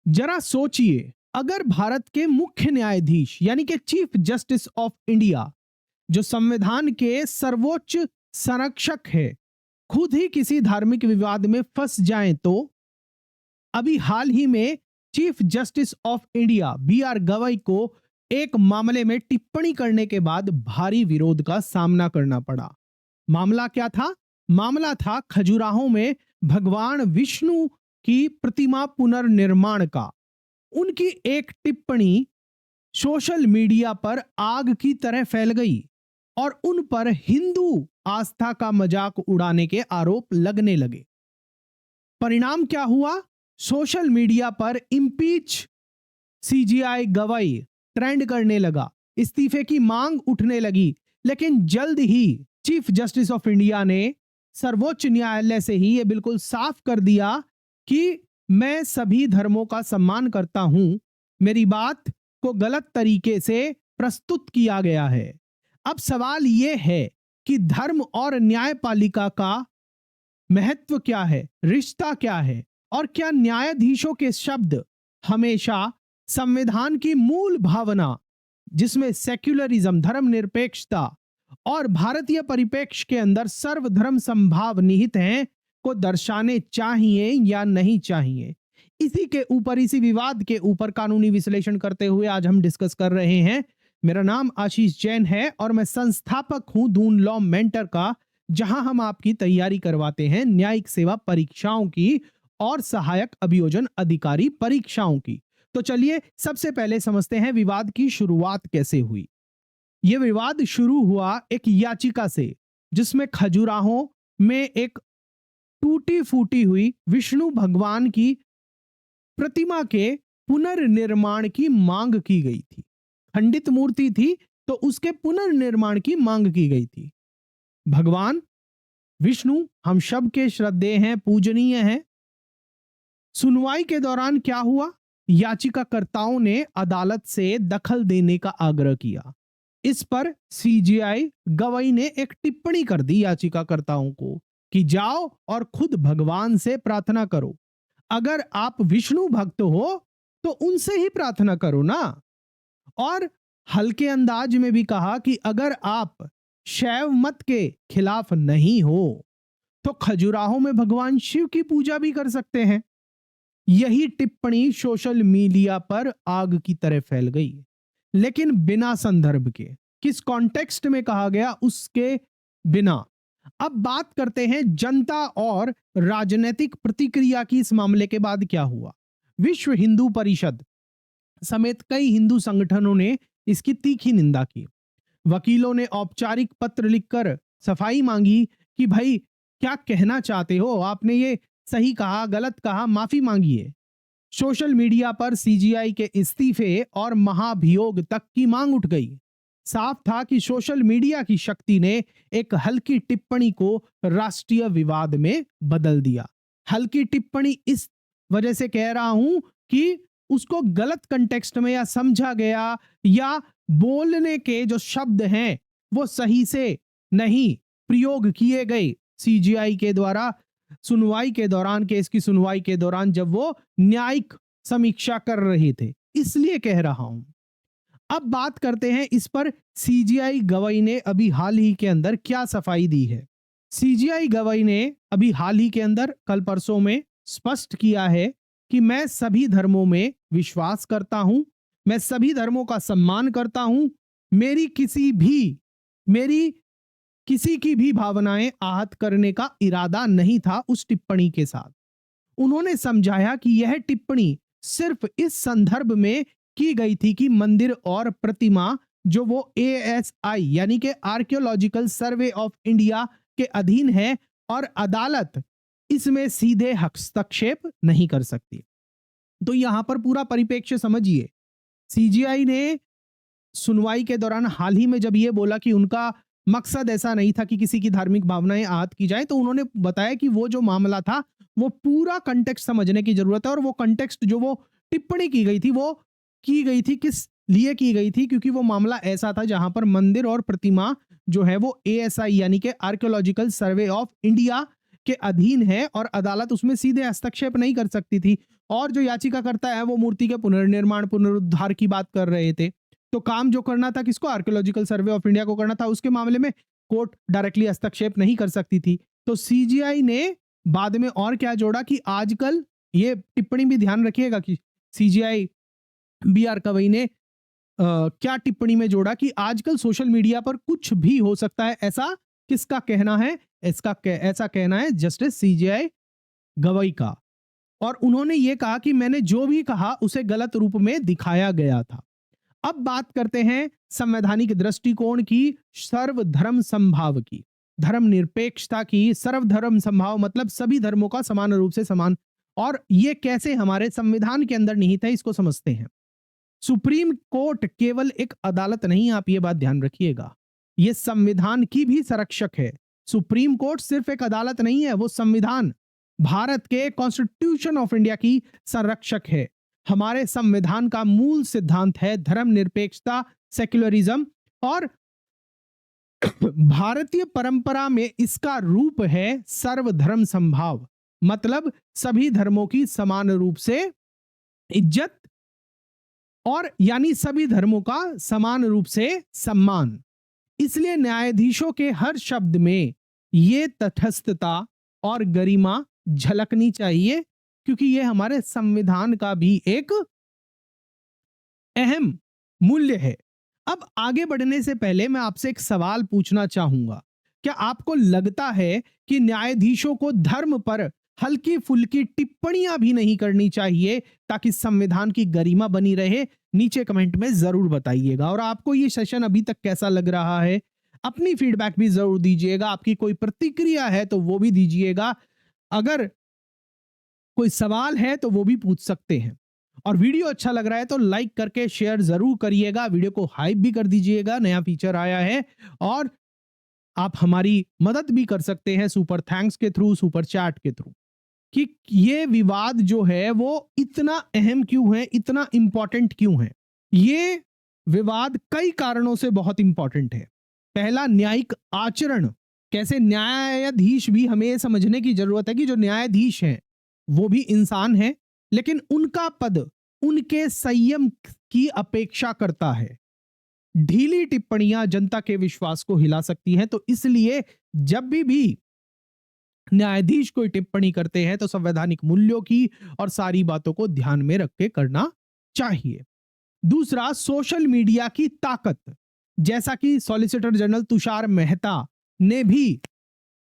जरा सोचिए, अगर भारत के मुख्य न्यायाधीश यानी कि चीफ जस्टिस ऑफ इंडिया, जो संविधान के सर्वोच्च संरक्षक है, खुद ही किसी धार्मिक विवाद में फंस जाएं तो अभी हाल ही में chief justice of India B R Gavai को एक मामले में टिप्पणी करने के बाद भारी विरोध का सामना करना पड़ा। मामला क्या था? मामला था खजुराहो में भगवान विष्णु की प्रतिमा पुनर्निर्माण का। उनकी एक टिप्पणी सोशल मीडिया पर आग की तरह फैल गई और उन पर हिंदू आस्था का मजाक उड़ाने के आरोप लगने लगे। परिणाम क्या हुआ? सोशल मीडिया पर इम्पीच सीजीआई गवई ट्रेंड करने लगा, इस्तीफे की मांग उठने लगी। लेकिन जल्द ही चीफ जस्टिस ऑफ इंडिया ने सर्वोच्च न्यायालय से ही यह बिल्कुल साफ कर दिया कि मैं सभी धर्मों का सम्मान करता हूं, मेरी बात को गलत तरीके से प्रस्तुत किया गया है। अब सवाल यह है कि धर्म और न्यायपालिका का महत्व क्या है, रिश्ता क्या है, और क्या न्यायाधीशों के शब्द हमेशा संविधान की मूल भावना, जिसमें सेक्युलरिज्म, धर्मनिरपेक्षता और भारतीय परिप्रेक्ष्य के अंदर सर्वधर्म संभाव निहित हैं, को दर्शाने चाहिए या नहीं चाहिए? इसी के ऊपर, इसी विवाद के ऊपर कानूनी विश्लेषण करते हुए आज हम डिस्कस कर रहे हैं। मेरा नाम आशीष जैन है और मैं संस्थापक हूं दून लॉ मेंटर का, जहां हम आपकी तैयारी करवाते हैं न्यायिक सेवा परीक्षाओं की और सहायक अभियोजन अधिकारी परीक्षाओं की। तो चलिए सबसे पहले समझते हैं विवाद की शुरुआत कैसे हुई। यह विवाद शुरू हुआ एक याचिका से, जिसमें खजुराहो में एक टूटी फूटी हुई विष्णु भगवान की प्रतिमा के पुनर्निर्माण की मांग की गई थी। खंडित मूर्ति थी तो उसके पुनर्निर्माण की मांग की गई थी। भगवान विष्णु हम सब के श्रद्धेय हैं, पूजनीय हैं। सुनवाई के दौरान क्या हुआ? याचिकाकर्ताओं ने अदालत से दखल देने का आग्रह किया। इस पर सीजीआई गवई ने एक टिप्पणी कर दी याचिकाकर्ताओं को कि जाओ और खुद भगवान से प्रार्थना करो। अगर आप विष्णु भक्त हो तो उनसे ही प्रार्थना करो ना। और हल्के अंदाज में भी कहा कि अगर आप शैव मत के खिलाफ नहीं हो तो खजुराहो में भगवान शिव की पूजा भी कर सकते हैं। यही टिप्पणी सोशल मीडिया पर आग की तरह फैल गई, लेकिन बिना संदर्भ के। किस कॉन्टेक्स्ट में कहा गया उसके बिना। अब बात करते हैं जनता और राजनीतिक प्रतिक्रिया की। इस मामले के बाद क्या हुआ? विश्व हिंदू परिषद समेत कई हिंदू संगठनों ने इसकी तीखी निंदा की। वकीलों ने औपचारिक पत्र लिखकर सफाई मांगी कि भाई क्या कहना चाहते हो, आपने ये सही कहा, गलत कहा, माफी मांगिए। सोशल मीडिया पर सीजीआई के इस्तीफे और महाभियोग तक की मांग उठ गई। साफ था कि सोशल मीडिया की शक्ति ने एक हल्की टिप्पणी को राष्ट्रीय विवाद में बदल दिया। हल्की टिप्पणी इस वजह से कह रहा हूं कि उसको गलत कंटेक्स्ट में या समझा गया, या बोलने के जो शब्द हैं वो सही से नहीं प्रयोग किए गए सीजीआई के द्वारा सुनवाई के दौरान, केस की सुनवाई के दौरान, जब वो न्यायिक समीक्षा कर रहे थे, इसलिए कह रहा हूं। अब बात करते हैं इस पर सीजीआई गवई ने अभी हाल ही के अंदर क्या सफाई दी है। सीजीआई गवई ने अभी हाल ही के अंदर कल परसों में स्पष्ट किया है कि मैं सभी धर्मों में विश्वास करता हूं, मैं सभी धर्मों का सम्मान करता हूं, मेरी किसी की भी भावनाएं आहत करने का इरादा नहीं था उस टिप्पणी के साथ। उन्होंने समझाया कि यह टिप्पणी सिर्फ इस संदर्भ में की गई थी कि मंदिर और प्रतिमा जो वो एएसआई यानी कि आर्कियोलॉजिकल सर्वे ऑफ इंडिया के अधीन है और अदालत इसमें सीधे हस्तक्षेप नहीं कर सकती। तो यहां पर पूरा परिप्रेक्ष्य समझिए। सीजीआई ने सुनवाई के दौरान हाल ही में जब ये बोला कि उनका मकसद ऐसा नहीं था कि किसी की धार्मिक भावनाएं आहत की जाए, तो उन्होंने बताया कि वो जो मामला था वो पूरा कंटेक्स्ट समझने की जरूरत है। और वो कंटेक्स्ट जो वो टिप्पणी की गई थी वो की गई थी किस लिए की गई थी, क्योंकि वो मामला ऐसा था जहां पर मंदिर और प्रतिमा जो है वो एएसआई यानी कि आर्कियोलॉजिकल सर्वे ऑफ इंडिया के अधीन है और अदालत उसमें सीधे हस्तक्षेप नहीं कर सकती थी। और जो याचिकाकर्ता है वो मूर्ति के पुनर्निर्माण पुनरुद्धार की बात कर रहे थे। तो काम जो करना था किसको, आर्कियोलॉजिकल सर्वे ऑफ इंडिया को करना था। उसके मामले में कोर्ट डायरेक्टली हस्तक्षेप नहीं कर सकती थी। तो सीजीआई ने बाद में और क्या जोड़ा कि आजकल, ये टिप्पणी भी ध्यान रखिएगा कि सीजीआई बी आर गवई ने क्या टिप्पणी में जोड़ा कि आजकल सोशल मीडिया पर कुछ भी हो सकता है। ऐसा किसका कहना है? ऐसा कहना है जस्टिस सीजीआई गवई का। और उन्होंने ये कहा कि मैंने जो भी कहा उसे गलत रूप में दिखाया गया था। अब बात करते हैं संवैधानिक दृष्टिकोण की, सर्वधर्म समभाव की, धर्मनिरपेक्षता की। सर्वधर्म समभाव मतलब सभी धर्मों का समान रूप से समान, और ये कैसे हमारे संविधान के अंदर निहित है, इसको समझते हैं। सुप्रीम कोर्ट केवल एक अदालत नहीं, आप ये बात ध्यान रखिएगा, ये संविधान की भी संरक्षक है। सुप्रीम कोर्ट सिर्फ एक अदालत नहीं है, वो संविधान, भारत के कॉन्स्टिट्यूशन ऑफ इंडिया की संरक्षक है। हमारे संविधान का मूल सिद्धांत है धर्मनिरपेक्षता, सेक्युलरिज्म, और भारतीय परंपरा में इसका रूप है सर्वधर्म समभाव, मतलब सभी धर्मों की समान रूप से इज्जत, और यानी सभी धर्मों का समान रूप से सम्मान। इसलिए न्यायाधीशों के हर शब्द में ये तटस्थता और गरिमा झलकनी चाहिए, क्योंकि ये हमारे संविधान का भी एक अहम मूल्य है। अब आगे बढ़ने से पहले मैं आपसे एक सवाल पूछना चाहूंगा। क्या आपको लगता है कि न्यायाधीशों को धर्म पर हल्की फुल्की टिप्पणियां भी नहीं करनी चाहिए ताकि संविधान की गरिमा बनी रहे? नीचे कमेंट में जरूर बताइएगा। और आपको ये सेशन अभी तक कैसा लग रहा है, अपनी फीडबैक भी जरूर दीजिएगा। आपकी कोई प्रतिक्रिया है तो वो भी दीजिएगा। अगर कोई सवाल है तो वो भी पूछ सकते हैं। और वीडियो अच्छा लग रहा है तो लाइक करके शेयर जरूर करिएगा, वीडियो को हाइप भी कर दीजिएगा, नया फीचर आया है। और आप हमारी मदद भी कर सकते हैं सुपर थैंक्स के थ्रू, सुपर चैट के थ्रू। कि ये विवाद जो है वो इतना अहम क्यों है, इतना इंपॉर्टेंट क्यों है? ये विवाद कई कारणों से बहुत इंपॉर्टेंट है। पहला, न्यायिक आचरण। कैसे न्यायाधीश भी, हमें ये समझने की जरूरत है कि जो न्यायाधीश हैं वो भी इंसान हैं, लेकिन उनका पद उनके संयम की अपेक्षा करता है। ढीली टिप्पणियां जनता के विश्वास को हिला सकती हैं, तो इसलिए जब भी न्यायाधीश कोई टिप्पणी करते हैं तो संवैधानिक मूल्यों की और सारी बातों को ध्यान में रख के करना चाहिए। दूसरा, सोशल मीडिया की ताकत। जैसा कि सॉलिसिटर जनरल तुषार मेहता ने भी,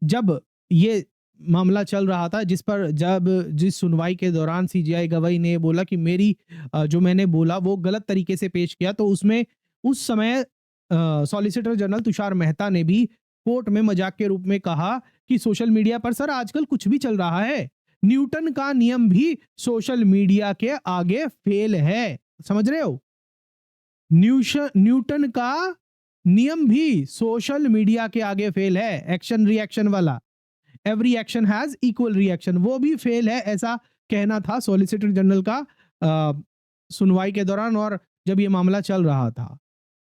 जब ये मामला चल रहा था, जिस सुनवाई के दौरान सीजीआई गवाही ने बोला कि मेरी जो मैंने बोला वो गलत तरीके से पेश किया, तो उसमें उस समय सॉलिसिटर जनरल तुषार मेहता ने भी कोर्ट में मजाक के रूप में कहा कि सोशल मीडिया पर सर आजकल कुछ भी चल रहा है, न्यूटन का नियम भी सोशल मीडिया के आगे फेल है। समझ रहे हो? न्यूटन का नियम भी सोशल मीडिया के आगे फेल है, एक्शन रिएक्शन वाला, every action has equal reaction, वो भी फेल है, ऐसा कहना था सॉलिसिटर जनरल का सुनवाई के दौरान। और जब ये मामला चल रहा था,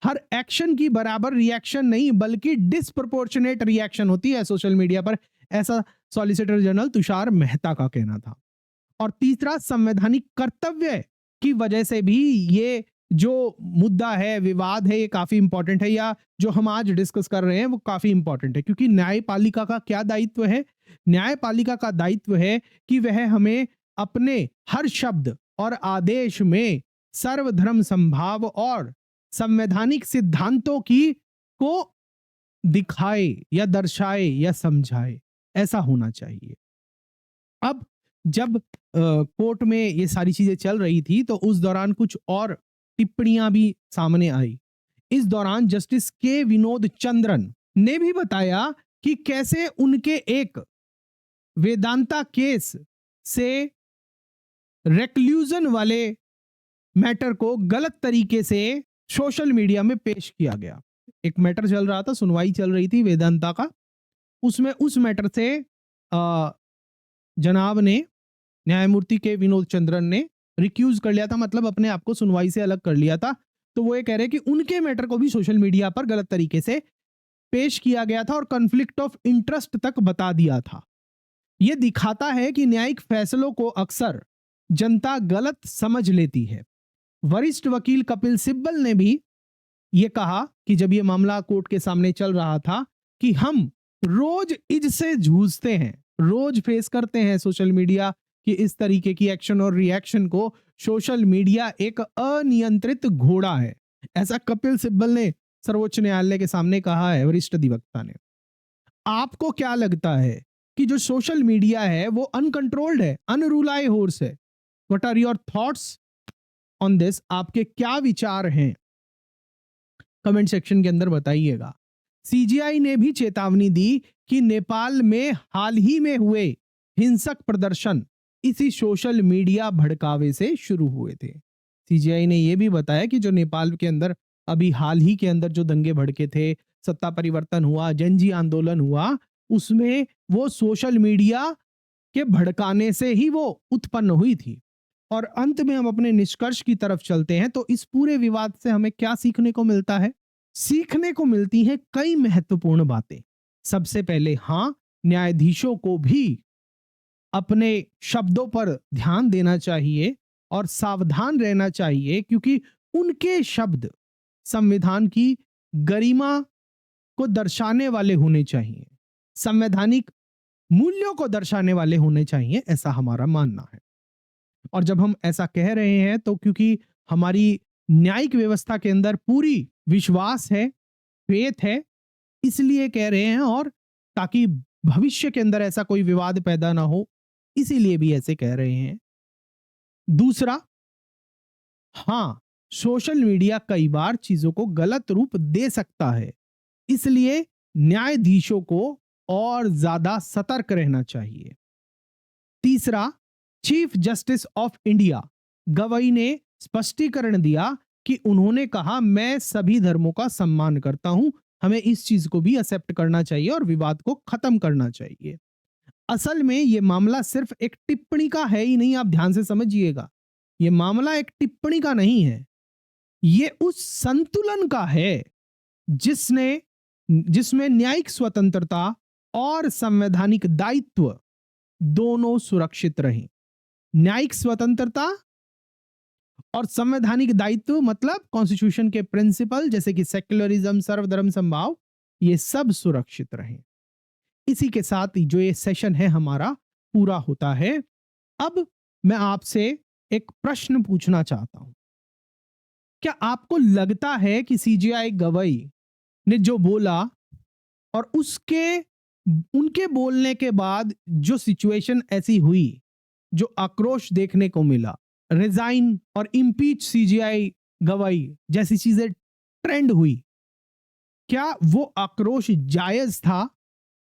हर एक्शन की बराबर रिएक्शन नहीं बल्कि डिस्प्रपोर्शनेट रिएक्शन होती है सोशल मीडिया पर, ऐसा सॉलिसिटर जनरल तुषार मेहता का कहना था। और तीसरा, संवैधानिक कर्तव्य की वजह से भी ये जो मुद्दा है, विवाद है, ये काफी इंपॉर्टेंट है, या जो हम आज डिस्कस कर रहे हैं वो काफी इंपॉर्टेंट है। क्योंकि न्यायपालिका का क्या दायित्व है? न्यायपालिका का दायित्व है कि वह हमें अपने हर शब्द और आदेश में सर्वधर्म समभाव और संवैधानिक सिद्धांतों की को दिखाए या दर्शाए या समझाए, ऐसा होना चाहिए। अब जब कोर्ट में ये सारी चीजें चल रही थी तो उस दौरान कुछ और टिप्पणियां भी सामने आई। इस दौरान जस्टिस के विनोद चंद्रन ने भी बताया कि कैसे उनके एक वेदांता केस से रेक्लूजन वाले मैटर को गलत तरीके से सोशल मीडिया में पेश किया गया। एक मैटर चल रहा था, सुनवाई चल रही थी वेदांता का, उसमें उस मैटर से जनाब ने, न्यायमूर्ति के विनोद चंद्रन ने रिक्यूज कर लिया था, मतलब अपने आप को सुनवाई से अलग कर लिया था। तो वो ये कह रहे हैं कि उनके मैटर को भी सोशल मीडिया पर गलत तरीके से पेश किया गया था और कॉन्फ्लिक्ट ऑफ इंटरेस्ट तक बता दिया था। यह दिखाता है कि न्यायिक फैसलों को अक्सर जनता गलत समझ लेती है। वरिष्ठ वकील कपिल सिब्बल ने भी यह कहा कि जब यह मामला कोर्ट के सामने चल रहा था कि हम रोज इससे जूझते हैं, रोज फेस करते हैं सोशल मीडिया की इस तरीके की एक्शन और रिएक्शन को। सोशल मीडिया एक अनियंत्रित घोड़ा है, ऐसा कपिल सिब्बल ने सर्वोच्च न्यायालय के सामने कहा है, वरिष्ठ अधिवक्ता ने। आपको क्या लगता है कि जो सोशल मीडिया है वो अनकंट्रोल्ड है, अनरूलाई हॉर्स है? What are your thoughts on this? आपके क्या विचार हैं कमेंट सेक्शन के अंदर बताइएगा। सीजीआई ने भी चेतावनी दी कि नेपाल में हाल ही में हुए हिंसक प्रदर्शन इसी सोशल मीडिया भड़कावे से शुरू हुए थे। सीजीआई ने यह भी बताया कि जो नेपाल के अंदर अभी हाल ही के अंदर जो दंगे भड़के थे, सत्ता परिवर्तन हुआ, जनजी आंदोलन हुआ, उसमें वो सोशल मीडिया के भड़काने से ही वो उत्पन्न हुई थी। और अंत में हम अपने निष्कर्ष की तरफ चलते हैं तो इस पूरे विवाद से हमें क्या सीखने को मिलता है? सीखने को मिलती हैं कई महत्वपूर्ण बातें। सबसे पहले, हां, न्यायाधीशों को भी अपने शब्दों पर ध्यान देना चाहिए और सावधान रहना चाहिए, क्योंकि उनके शब्द संविधान की गरिमा को दर्शाने वाले होने चाहिए, संवैधानिक मूल्यों को दर्शाने वाले होने चाहिए, ऐसा हमारा मानना है। और जब हम ऐसा कह रहे हैं तो क्योंकि हमारी न्यायिक व्यवस्था के अंदर पूरी विश्वास है, फेथ है, इसलिए कह रहे हैं, और ताकि भविष्य के अंदर ऐसा कोई विवाद पैदा ना हो, इसीलिए भी ऐसे कह रहे हैं। दूसरा, हां, सोशल मीडिया कई बार चीजों को गलत रूप दे सकता है, इसलिए न्यायाधीशों को और ज्यादा सतर्क रहना चाहिए। तीसरा, chief justice of India Gavai ने स्पष्टीकरण दिया कि उन्होंने कहा, मैं सभी धर्मों का सम्मान करता हूं, हमें इस चीज को भी एक्सेप्ट करना चाहिए और विवाद को खत्म करना चाहिए। असल में यह मामला सिर्फ एक टिप्पणी का है ही नहीं, आप ध्यान से समझिएगा। यह मामला एक टिप्पणी का नहीं है, यह उस संतुलन का है जिसमें न्यायिक स्वतंत्रता और संवैधानिक दायित्व दोनों सुरक्षित रहें। न्यायिक स्वतंत्रता और संवैधानिक दायित्व मतलब कॉन्स्टिट्यूशन के प्रिंसिपल जैसे कि सेक्युलरिज्म, सर्वधर्म समभाव, ये सब सुरक्षित रहें। इसी के साथ जो ये सेशन है हमारा पूरा होता है। अब मैं आपसे एक प्रश्न पूछना चाहता हूं। क्या आपको लगता है कि सीजीआई गवई ने जो बोला और उनके बोलने के बाद जो सिचुएशन ऐसी हुई, जो आक्रोश देखने को मिला, रिजाइन और इम्पीच सीजीआई गवई जैसी चीजें ट्रेंड हुई, क्या वो आक्रोश जायज था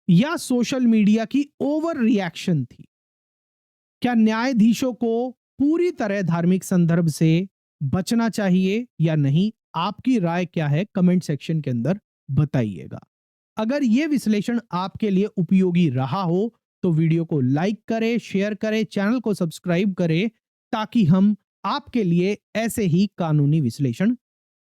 या सोशल मीडिया की ओवर रिएक्शन थी? क्या न्यायाधीशों को पूरी तरह धार्मिक संदर्भ से बचना चाहिए या नहीं? आपकी राय क्या है कमेंट सेक्शन के अंदर बताइएगा। अगर यह विश्लेषण आपके लिए उपयोगी रहा हो तो वीडियो को लाइक करें, शेयर करें, चैनल को सब्सक्राइब करें, ताकि हम आपके लिए ऐसे ही कानूनी विश्लेषण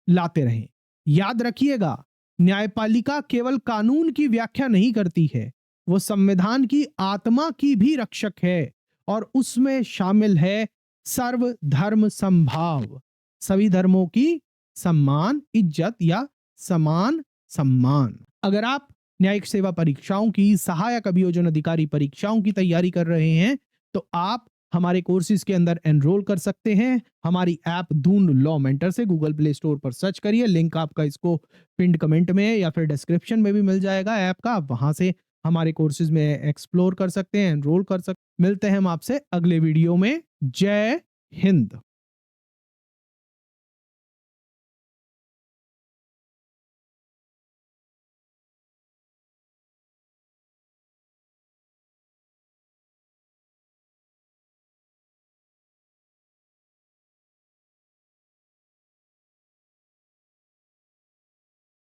लाते रहें। याद रखिएगा, न्यायपालिका केवल कानून की व्याख्या नहीं करती है, वो संविधान की आत्मा की भी रक्षक है और उसमें शामिल है सर्वधर्म समभाव, सभी धर्मों की सम्मान, इज्जत या समान सम्मान। अगर आप न्यायिक सेवा परीक्षाओं की, सहायक अभियोजन अधिकारी परीक्षाओं की तैयारी कर रहे हैं तो आप हमारे कोर्सेज के अंदर एनरोल कर सकते हैं। हमारी ऐप दून लॉ मेंटर से गूगल प्ले स्टोर पर सर्च करिए, लिंक आपका इसको पिंड कमेंट में या फिर डिस्क्रिप्शन में भी मिल जाएगा ऐप का, आप वहां से हमारे कोर्सेज में एक्सप्लोर कर सकते हैं, एनरोल कर सकते हैं। मिलते हैं हम आपसे अगले वीडियो में। जय हिंद।